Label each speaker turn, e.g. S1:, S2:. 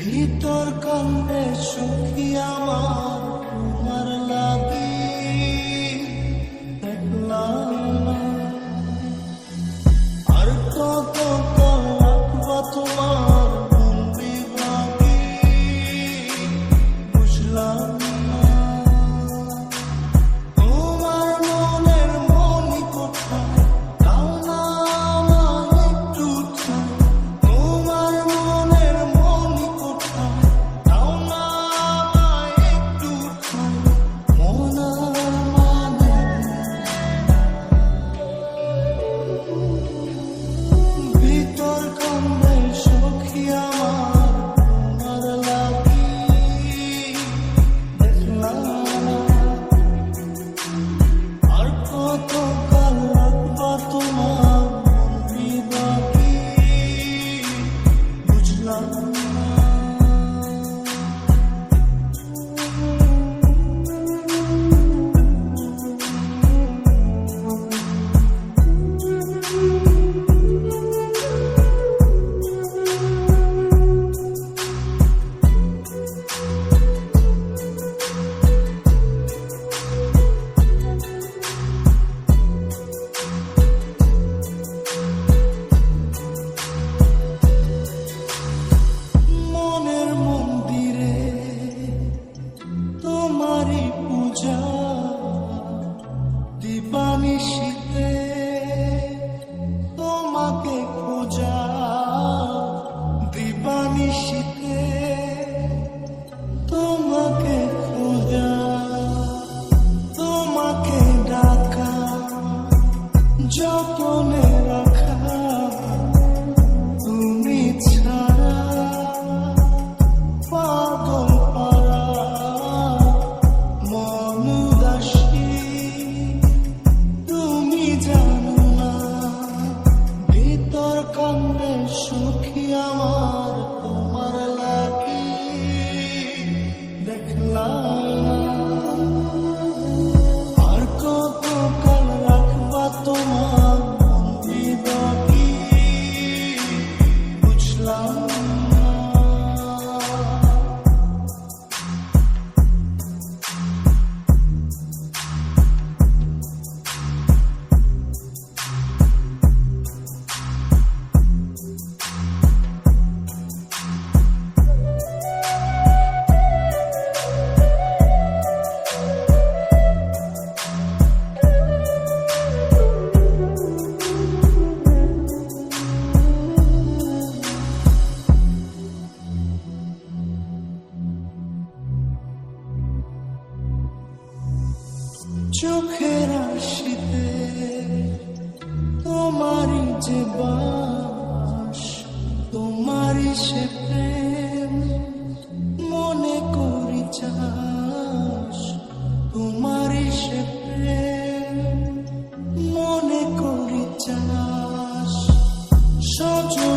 S1: ভিতর কান্দে সখী আমার তোমার লাগি দেখলাম না। আর কত কাল রাখবা তোমার মন বিভাগী বুঝলাম না। তোমার মনের মনি কোথায় দাও না আমায় একটু ঠাঁই। তোমার মনের মনি কোথায় দাও না আমায় একটু ঠাঁই। মন আর মানে ভিতর কান্দে সখী আমার তোমার লাগি দেখলাম না। আর কত কাল রাখবা তোমার মন বিভাগী বুঝলাম না। মনের মন্দিরে তোমারই পূজা দিবানিশীতে তোমাকে খোঁজা দিবানিশীতে তোমাকে খোঁজা তোমাকে ডাকা যতনে রাখা তুমি ছাড়া পাগল পারা মন উদাসী তুমি জানো না। ভিতর কান্দে সখী আমার তোমার লাগি দেখলাম না। আর কত কাল রাখবা তোমার মন বিভাগী বুঝলাম না। চোখের আশিতে তোমারই যে বাস তোমারই সে প্রেম মনে করি চাস। তোমারই সে প্রেম মনে করি চাস। সজন